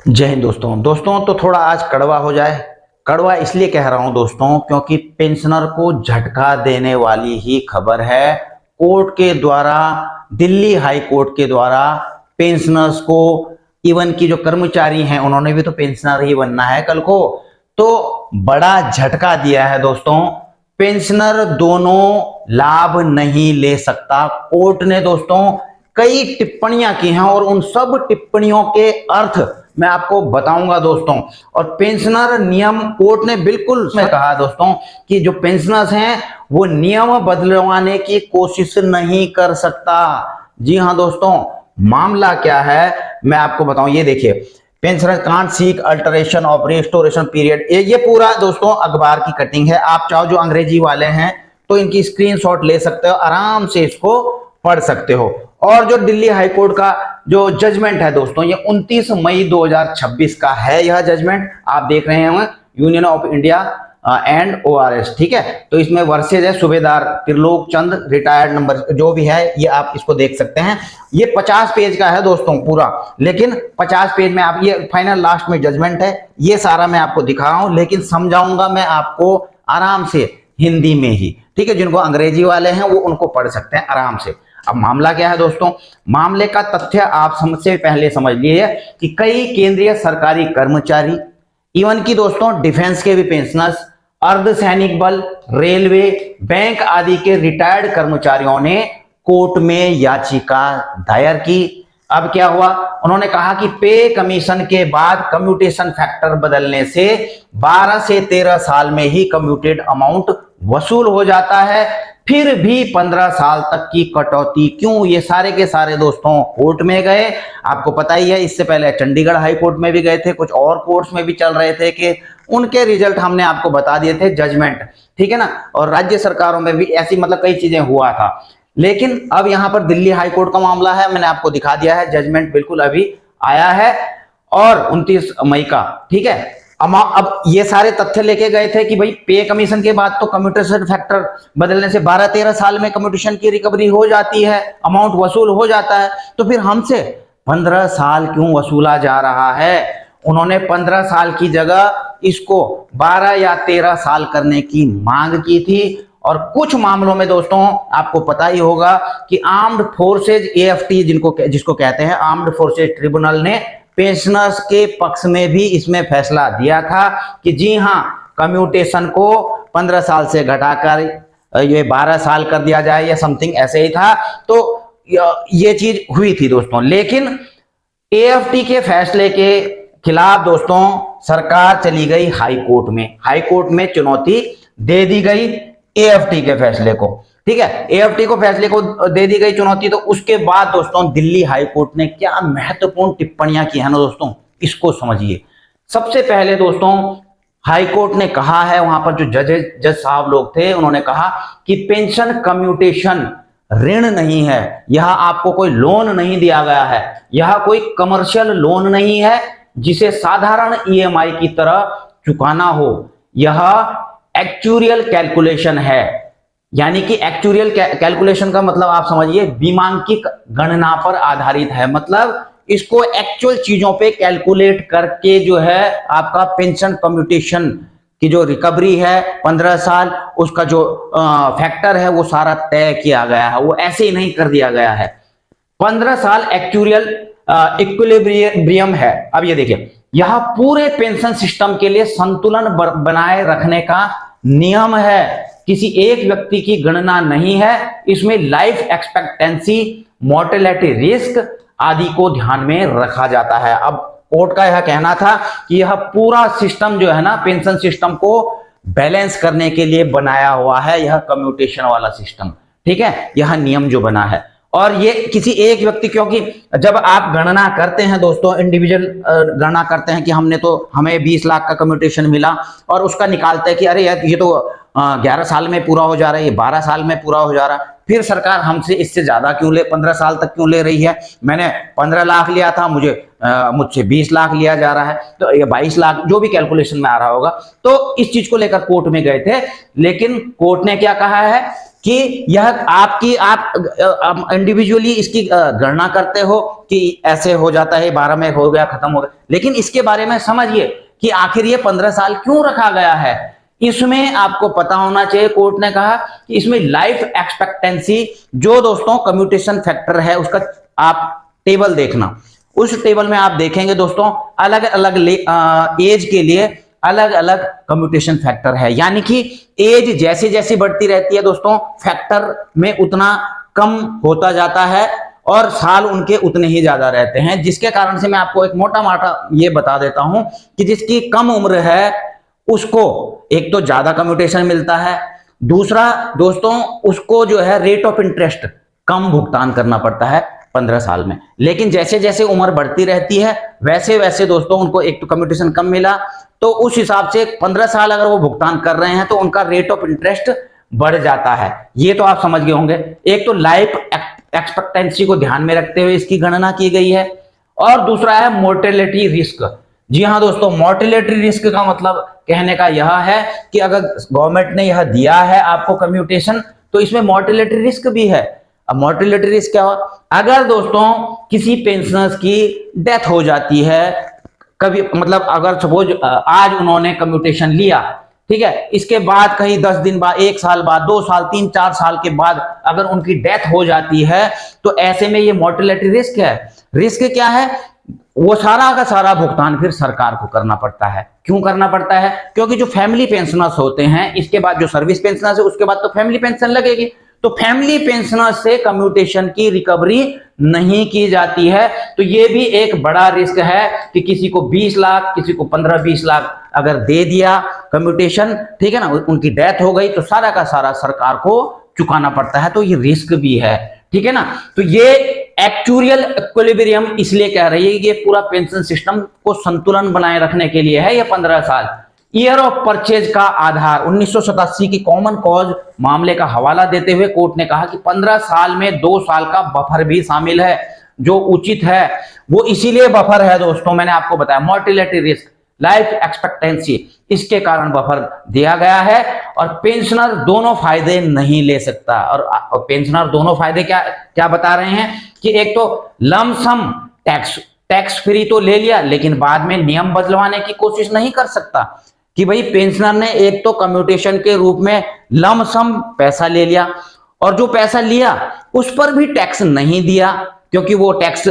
जय हिंद दोस्तों तो थोड़ा आज कड़वा हो जाए। कड़वा इसलिए कह रहा हूं दोस्तों क्योंकि पेंशनर को झटका देने वाली ही खबर है। कोर्ट के द्वारा, दिल्ली हाई कोर्ट के द्वारा पेंशनर्स को, इवन की जो कर्मचारी हैं उन्होंने भी तो पेंशनर ही बनना है कल को, तो बड़ा झटका दिया है दोस्तों। पेंशनर दोनों लाभ नहीं ले सकता। कोर्ट ने दोस्तों कई टिप्पणियां की हैं और उन सब टिप्पणियों के अर्थ मैं आपको बताऊंगा दोस्तों। और पेंशनर नियम, कोर्ट ने बिल्कुल में कहा दोस्तों कि जो पेंशनर्स हैं वो नियम बदलवाने की कोशिश नहीं कर सकता। जी हां दोस्तों, मामला क्या है मैं आपको बताऊं। ये देखिए, pensioner can't seek alteration of restoration period, ये पूरा दोस्तों अखबार की कटिंग है। आप चाहो जो अंग्रेजी वाले हैं तो इनकी स्क्रीनशॉट ले सकते हो, आराम से इसको पढ़ सकते हो। और जो दिल्ली हाई कोर्ट का जो जजमेंट है दोस्तों, ये 29 मई 2026 का है। यह जजमेंट आप देख रहे हैं, union of India and ORS, ठीक है। तो इसमें वर्सेज है सूबेदार त्रिलोक चंद, रिटायर्ड नंबर जो भी है, ये आप इसको देख सकते हैं। ये 50 पेज का है दोस्तों पूरा, लेकिन 50 पेज में आप, ये फाइनल लास्ट में जजमेंट है, ये सारा मैं आपको दिखा रहा हूं, लेकिन समझाऊंगा मैं आपको आराम से हिंदी में ही, ठीक है। जिनको अंग्रेजी वाले हैं वो उनको पढ़ सकते हैं आराम से। अब मामला क्या है दोस्तों, मामले का तथ्य आप सबसे पहले समझ लिए कि कई केंद्रीय सरकारी कर्मचारी, इवन की दोस्तों डिफेंस के भी पेंशनर्स, अर्धसैनिक बल, रेलवे, बैंक आदि के रिटायर्ड कर्मचारियों ने कोर्ट में याचिका दायर की। अब क्या हुआ, उन्होंने कहा कि पे कमीशन के बाद कम्यूटेशन फैक्टर बदलने से 12 से 13 साल में ही कम्यूटेड अमाउंट वसूल हो जाता है, फिर भी 15 साल तक की कटौती क्यों। ये सारे के सारे दोस्तों कोर्ट में गए। आपको पता ही है, इससे पहले चंडीगढ़ हाई कोर्ट में भी गए थे, कुछ और कोर्ट्स में भी चल रहे थे कि उनके रिजल्ट हमने आपको बता दिए थे, जजमेंट, ठीक है ना। और राज्य सरकारों में भी ऐसी मतलब कई चीजें हुआ था। लेकिन अब यहां पर दिल्ली हाई कोर्ट का मामला है, मैंने आपको दिखा दिया है, जजमेंट बिल्कुल अभी आया है और 29 मई का, ठीक है। अब ये सारे तथ्य लेके गए थे कि भाई पे कमीशन के बाद तो कम्यूटेशन फैक्टर बदलने से 12-13 साल में कम्यूटेशन की रिकवरी हो जाती है, अमाउंट वसूल हो जाता है, तो फिर हमसे 15 साल क्यों वसूला जा रहा है। उन्होंने 15 साल की जगह इसको 12 या 13 साल करने की मांग की थी। और कुछ मामलों में दोस्तों आपको पता ही होगा कि आर्म्ड फोर्सेज एएफटी जिसको कहते हैं, आर्म्ड फोर्सेज ट्रिब्यूनल ने पेंशनर्स के पक्ष में भी इसमें फैसला दिया था कि जी हां, कम्यूटेशन को 15 साल से घटाकर ये 12 साल कर दिया जाए या समथिंग ऐसे ही था। तो ये चीज हुई थी दोस्तों। लेकिन एएफटी के फैसले के खिलाफ दोस्तों सरकार चली गई हाई कोर्ट में। हाई कोर्ट में चुनौती दे दी गई एएफटी के फैसले को, ठीक है। एएफटी को फैसले को दे दी गई चुनौती। तो उसके बाद दोस्तों दिल्ली हाई कोर्ट ने क्या महत्वपूर्ण टिप्पणियां की है ना दोस्तों, इसको समझिए। सबसे पहले दोस्तों हाई कोर्ट ने कहा है, वहां पर जो जज साहब लोग थे उन्होंने कहा कि पेंशन कम्यूटेशन ऋण नहीं है, यह आपको कोई लोन नहीं दिया गया है, यह कोई कमर्शियल लोन नहीं है जिसे साधारण ईएमआई की तरह चुकाना हो। यह एक्चुरियल कैलकुलेशन है, यानी कि एक्चुरियल कैलकुलेशन का मतलब आप समझिए बीमांकिक गणना पर आधारित है। मतलब इसको एक्चुअल चीजों पे कैलकुलेट करके जो है आपका पेंशन कम्यूटेशन की जो रिकवरी है 15 साल, उसका जो फैक्टर है वो सारा तय किया गया है, वो ऐसे ही नहीं कर दिया गया है। 15 साल एक्चुरियल इक्विलिब्रियम है। अब ये देखिए, यह पूरे पेंशन सिस्टम के लिए संतुलन बनाए रखने का नियम है, किसी एक व्यक्ति की गणना नहीं है। इसमें लाइफ एक्सपेक्टेंसी, मोर्टेलिटी रिस्क आदि को ध्यान में रखा जाता है। अब कोर्ट का यह कहना था कि यह पूरा सिस्टम जो है ना, पेंशन सिस्टम को बैलेंस करने के लिए बनाया हुआ है, यह कम्यूटेशन वाला सिस्टम, ठीक है, यह नियम जो बना है। और ये किसी एक व्यक्ति, क्योंकि जब आप गणना करते हैं दोस्तों, इंडिविजुअल गणना करते हैं कि हमें 20 लाख का कम्यूटेशन मिला और उसका निकालते हैं कि अरे यार ये तो 11 साल में पूरा हो जा रहा है, ये 12 साल में पूरा हो जा रहा है, फिर सरकार हमसे इससे ज्यादा क्यों 15 साल तक क्यों ले रही है। मैंने 15 लाख लिया था, मुझसे 20 लाख लिया जा रहा है, तो ये 22 लाख जो भी कैलकुलेशन में आ रहा होगा। तो इस चीज को लेकर कोर्ट में गए थे, लेकिन कोर्ट ने क्या कहा है कि यह आपकी आप इंडिविजुअली इसकी गणना करते हो कि ऐसे हो जाता है, 12 में हो गया, खत्म हो गया, लेकिन इसके बारे में समझिए कि आखिर ये 15 साल क्यों रखा गया है। इसमें आपको पता होना चाहिए, कोर्ट ने कहा कि इसमें लाइफ एक्सपेक्टेंसी जो दोस्तों कम्यूटेशन फैक्टर है उसका आप टेबल देखना, उस टेबल में आप देखेंगे दोस्तों अलग अलग एज के लिए अलग अलग कम्यूटेशन फैक्टर है, यानी कि एज जैसे जैसे बढ़ती रहती है दोस्तों फैक्टर में उतना कम होता जाता है और साल उनके उतने ही ज्यादा रहते हैं, जिसके कारण से मैं आपको एक मोटा मोटा ये बता देता हूं कि जिसकी कम उम्र है उसको एक तो ज्यादा कम्यूटेशन मिलता है, दूसरा दोस्तों उसको जो है रेट ऑफ इंटरेस्ट कम भुगतान करना पड़ता है 15 साल में। लेकिन जैसे जैसे उम्र बढ़ती रहती है वैसे वैसे दोस्तों उनको एक तो कम्यूटेशन कम मिला, तो उस हिसाब से 15 साल अगर वो भुगतान कर रहे हैं तो उनका रेट ऑफ इंटरेस्ट बढ़ जाता है। ये तो आप समझ गए होंगे। एक तो लाइफ एक्सपेक्टेंसी को ध्यान में रखते हुए इसकी गणना की गई है, और दूसरा है मोर्टेलिटी रिस्क। जी हाँ दोस्तों, मोर्टेलिटी रिस्क का मतलब कहने का यह है कि अगर गवर्नमेंट ने यह दिया है आपको कम्यूटेशन तो इसमें मोर्टेलिटी रिस्क भी है। अब मोर्टेलिटी रिस्क क्या हो, अगर दोस्तों किसी पेंशनर्स की डेथ हो जाती है, कभी मतलब अगर सपोज आज उन्होंने कम्यूटेशन लिया, ठीक है, इसके बाद कहीं 10 दिन बाद, 1 साल बाद, 2 साल, 3, 4 साल के बाद अगर उनकी डेथ हो जाती है तो ऐसे में ये मोर्टेलिटी रिस्क है। रिस्क क्या है, वो सारा का सारा भुगतान फिर सरकार को करना पड़ता है। क्यों करना पड़ता है, क्योंकि जो फैमिली पेंशनर्स होते हैं इसके बाद जो सर्विस पेंशनर्स है उसके बाद तो फैमिली पेंशन लगेगी, तो फैमिली पेंशनर्स से कम्यूटेशन की रिकवरी नहीं की जाती है। तो ये भी एक बड़ा रिस्क है कि किसी को 20 लाख, किसी को 15-20 लाख अगर दे दिया कम्यूटेशन, ठीक है ना, उनकी डेथ हो गई तो सारा का सारा सरकार को चुकाना पड़ता है, तो ये रिस्क भी है, ठीक है ना। तो ये एक्चुअल इक्विलिब्रियम इसलिए कह रही है कि ये पूरा पेंशन सिस्टम को संतुलन बनाए रखने के लिए है ये 15 साल। ईयर ऑफ परचेज का आधार 1987 की कॉमन कॉज मामले का हवाला देते हुए कोर्ट ने कहा कि 15 साल में 2 साल का बफर भी शामिल है जो उचित है। वो इसीलिए बफर है दोस्तों, मैंने आपको बताया मोर्टेलिटी रिस्क, लाइफ एक्सपेक्टेंसी, इसके कारण बफर दिया गया है। और पेंशनर दोनों फायदे नहीं ले सकता, और पेंशनर दोनों फायदे क्या क्या बता रहे हैं कि एक तो लमसम टैक्स फ्री तो ले लिया, लेकिन बाद में नियम बदलवाने की कोशिश नहीं कर सकता कि भाई पेंशनर ने एक तो कम्यूटेशन के रूप में लमसम पैसा ले लिया, और जो पैसा लिया उस पर भी टैक्स नहीं दिया, क्योंकि वो टैक्स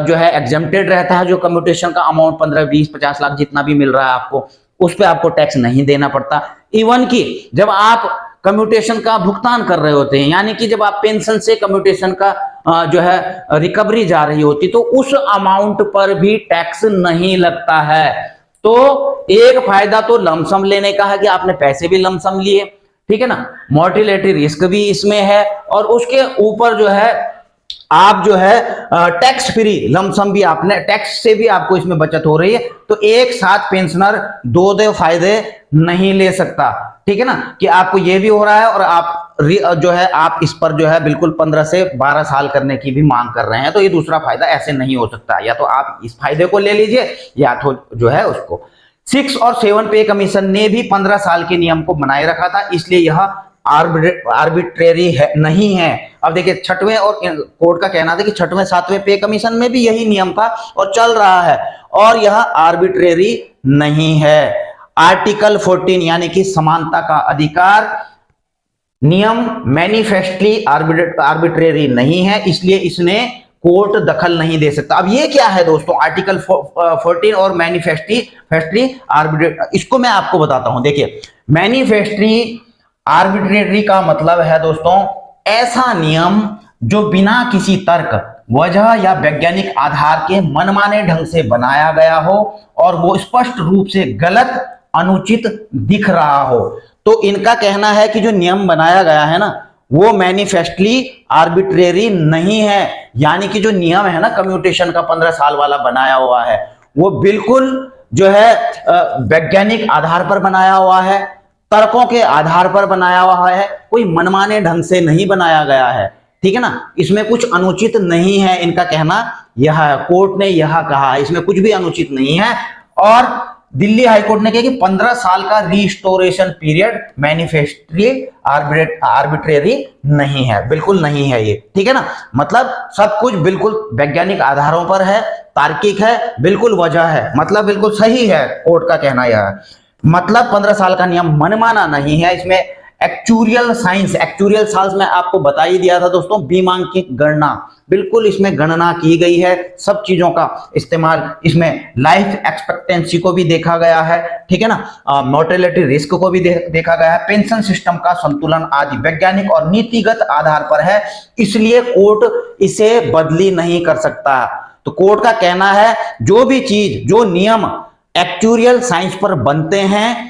जो है एग्जेम्प्टेड रहता है, जो कम्यूटेशन का अमाउंट 15, 20, 50 लाख जितना भी मिल रहा है आपको, उस पर आपको टैक्स नहीं देना पड़ता। इवन कि जब आप कम्यूटेशन का भुगतान कर रहे होते हैं, यानी कि जब आप पेंशन से कम्यूटेशन का जो है रिकवरी जा रही होती, तो उस अमाउंट पर भी टैक्स नहीं लगता है। तो एक फायदा तो लमसम लेने का है कि आपने पैसे भी लमसम लिए, ठीक है ना, मोर्टेलिटी रिस्क भी इसमें है, और उसके ऊपर जो है आप जो है टैक्स फ्री लमसम भी, आपने टैक्स से भी आपको इसमें बचत हो रही है। तो एक साथ पेंशनर दो फायदे नहीं ले सकता, ठीक है ना, कि आपको ये भी हो रहा है और आप जो है आप इस पर जो है बिल्कुल 15 से 12 साल करने की भी मांग कर रहे हैं, तो ये दूसरा फायदा ऐसे नहीं हो सकता। या तो आप इस फायदे को ले लीजिए या तो जो है उसको। 6 और 7 पे कमीशन ने भी 15 साल के नियम को बनाए रखा था, इसलिए यह आर्बिट्रेरी है नहीं है। अब देखिए 6वें और कोर्ट का कहना था कि 6वें 7वें पे कमीशन में भी यही नियम था और चल रहा है, और यह आर्बिट्रेरी नहीं है। आर्टिकल 14 यानी कि समानता का अधिकार नियम मैनिफेस्टली आर्बिट्रेरी नहीं है, इसलिए इसने कोर्ट दखल नहीं दे सकता। अब ये क्या है दोस्तों, आर्टिकल 14 और मैनिफेस्टली आर्बिट्रेरी, इसको मैं आपको बताता हूं। देखिए मैनिफेस्टली आर्बिट्रेरी का मतलब है दोस्तों ऐसा नियम जो बिना किसी तर्क, वजह या वैज्ञानिक आधार के मनमाने ढंग से बनाया गया हो और वो स्पष्ट रूप से गलत, अनुचित दिख रहा हो। तो इनका कहना है कि जो नियम बनाया गया है ना वो मैनिफेस्टली आर्बिट्रेरी नहीं है, यानी कि जो नियम है ना कम्यूटेशन का 15 साल वाला बनाया हुआ है वो बिल्कुल जो है वैज्ञानिक आधार पर बनाया हुआ है, तर्कों के आधार पर बनाया हुआ है, कोई मनमाने ढंग से नहीं बनाया गया है, ठीक है ना, इसमें कुछ अनुचित नहीं है। इनका कहना यह है, कोर्ट ने यह कहा, इसमें कुछ भी अनुचित नहीं है। और दिल्ली हाईकोर्ट ने कहा कि 15 साल का रिस्टोरेशन पीरियड मैनिफेस्टली आर्बिट्रेरी नहीं है, बिल्कुल नहीं है ये, ठीक है ना। मतलब सब कुछ बिल्कुल वैज्ञानिक आधारों पर है, तार्किक है, बिल्कुल वजह है, मतलब बिल्कुल सही है, कोर्ट का कहना यह है। मतलब 15 साल का नियम मनमाना नहीं है, इसमें एक्चुरियल साइंस में आपको बता ही दिया था दोस्तों, बीमांक की गणना, बिल्कुल इसमें गणना की गई है, सब चीजों का इस्तेमाल, इसमें लाइफ एक्सपेक्टेंसी को भी देखा गया है, ठीक है ना, मोर्टेलिटी रिस्क को भी देखा गया है, पेंशन सिस्टम का संतुलन आदि वैज्ञानिक और नीतिगत आधार पर है, इसलिए कोर्ट इसे बदली नहीं कर सकता। तो कोर्ट का कहना है जो भी चीज, जो नियम एक्चुरियल साइंस पर बनते हैं,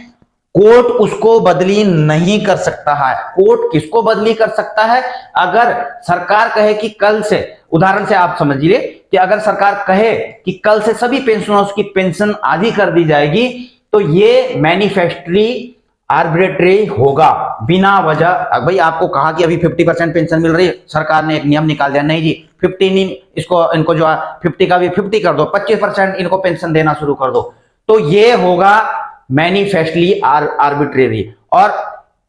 कोर्ट उसको बदली नहीं कर सकता है। कोर्ट किसको बदली कर सकता है? अगर सरकार कहे कि कल से, उदाहरण से आप समझिए कि अगर सरकार कहे कि कल से सभी पेंशनर्स की पेंशन आधी कर दी जाएगी, तो ये मैनिफेस्टली आर्बिट्रेरी होगा, बिना वजह। भाई आपको कहा कि अभी 50% पेंशन मिल रही है, सरकार ने एक नियम निकाल दिया, नहीं जी 50 नहीं, इनको जो 50 का भी 50 कर दो, 25% इनको पेंशन देना शुरू कर दो, तो ये होगा मैनिफेस्टली आर्बिट्रेरी। और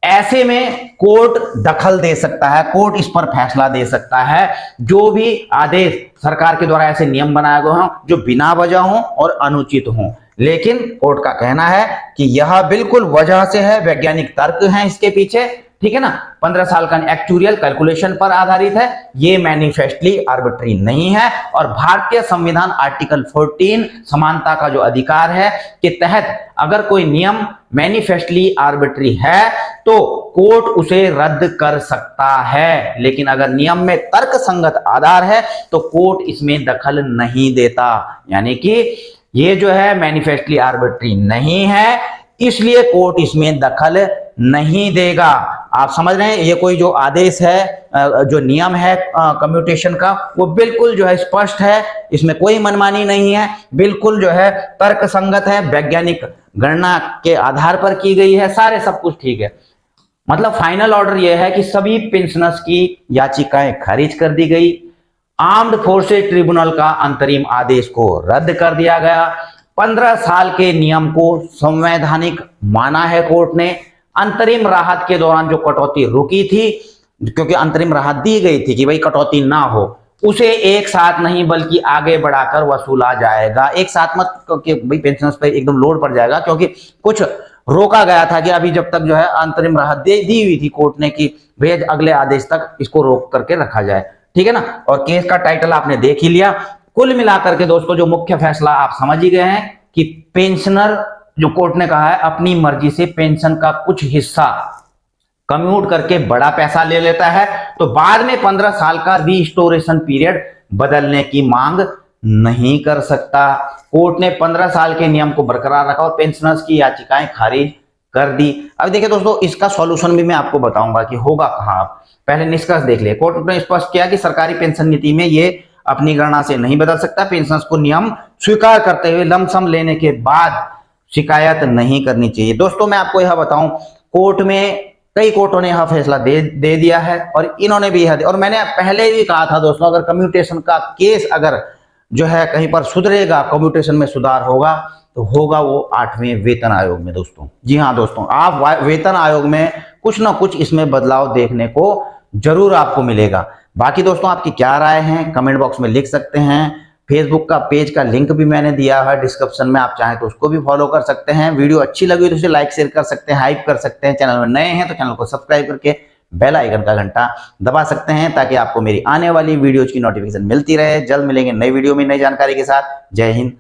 ऐसे में कोर्ट दखल दे सकता है, कोर्ट इस पर फैसला दे सकता है, जो भी आदेश सरकार के द्वारा ऐसे नियम बनाए गए हों जो बिना वजह हों और अनुचित हों। लेकिन कोर्ट का कहना है कि यह बिल्कुल वजह से है, वैज्ञानिक तर्क हैं इसके पीछे, ठीक है ना। 15 साल का एक्चुरियल कैलकुलेशन पर आधारित है, ये मैनिफेस्टली आर्बिट्री नहीं है। और भारतीय संविधान आर्टिकल 14 समानता का जो अधिकार है के तहत अगर कोई नियम मैनिफेस्टली आर्बिट्री है तो कोर्ट उसे रद्द कर सकता है, लेकिन अगर नियम में तर्क संगत आधार है तो कोर्ट इसमें दखल नहीं देता। यानी कि ये जो है मैनिफेस्टली आर्बिट्री नहीं है, इसलिए कोर्ट इसमें दखल नहीं देगा। आप समझ रहे हैं, ये कोई जो आदेश है, जो नियम है कम्यूटेशन का, वो बिल्कुल जो है स्पष्ट है, इसमें कोई मनमानी नहीं है, बिल्कुल जो है तर्क संगत है, वैज्ञानिक गणना के आधार पर की गई है, सारे सब कुछ ठीक है। मतलब फाइनल ऑर्डर यह है कि सभी पेंशनर्स की याचिकाएं खारिज कर दी गई, आर्म्ड फोर्सेज ट्रिब्यूनल का अंतरिम आदेश को रद्द कर दिया गया, 15 साल के नियम को संवैधानिक माना है कोर्ट ने। अंतरिम राहत के दौरान जो कटौती रुकी थी, क्योंकि अंतरिम राहत दी गई थी कि भाई कटौती ना हो, उसे एक साथ नहीं बल्कि आगे बढ़ाकर वसूला जाएगा। एक साथ मत, क्योंकि भाई पेंशनर्स पे एकदम लोड पड़ जाएगा, क्योंकि कुछ रोका गया था कि अभी जब तक जो है अंतरिम राहत दी हुई थी कोर्ट ने कि भैया अगले आदेश तक इसको रोक करके रखा जाए, ठीक है ना। और केस का टाइटल आपने देख ही लिया। कुल मिलाकर के दोस्तों जो मुख्य फैसला आप समझ ही गए हैं कि पेंशनर, जो कोर्ट ने कहा है, अपनी मर्जी से पेंशन का कुछ हिस्सा कम्यूट करके बड़ा पैसा ले लेता है, तो बाद में 15 साल का रिस्टोरेशन पीरियड बदलने की मांग नहीं कर सकता। कोर्ट ने 15 साल के नियम को बरकरार रखा और पेंशनर्स की याचिकाएं खारिज कर दी। अब देखिए दोस्तों, इसका सॉल्यूशन भी मैं आपको बताऊंगा कि होगा कहां। पहले निष्कर्ष देख लिए। कोर्ट ने स्पष्ट किया कि सरकारी पेंशन नीति में ये अपनी गणना से नहीं बदल सकता। पेंशनर्स को नियम स्वीकार करते हुए लमसम लेने के बाद शिकायत नहीं करनी चाहिए। दोस्तों मैं आपको यह बताऊं, कोर्ट में कई कोर्टों ने यह फैसला दे दिया है और इन्होंने भी यह, और मैंने पहले भी कहा था दोस्तों, अगर कम्यूटेशन का केस अगर जो है कहीं पर सुधरेगा, कम्यूटेशन में सुधार होगा, तो होगा वो 8वें वेतन आयोग में दोस्तों। जी हाँ दोस्तों, आप वेतन आयोग में कुछ ना कुछ इसमें बदलाव देखने को जरूर आपको मिलेगा। बाकी दोस्तों आपकी क्या राय है कमेंट बॉक्स में लिख सकते हैं। फेसबुक का पेज का लिंक भी मैंने दिया है डिस्क्रिप्शन में, आप चाहें तो उसको भी फॉलो कर सकते हैं। वीडियो अच्छी लगी तो उसे लाइक शेयर कर सकते हैं, हाइप कर सकते हैं। चैनल में नए हैं तो चैनल को सब्सक्राइब करके बेल आइकन का घंटा दबा सकते हैं, ताकि आपको मेरी आने वाली वीडियोज की नोटिफिकेशन मिलती रहे। जल्द मिलेंगे नई वीडियो में नई जानकारी के साथ। जय हिंद,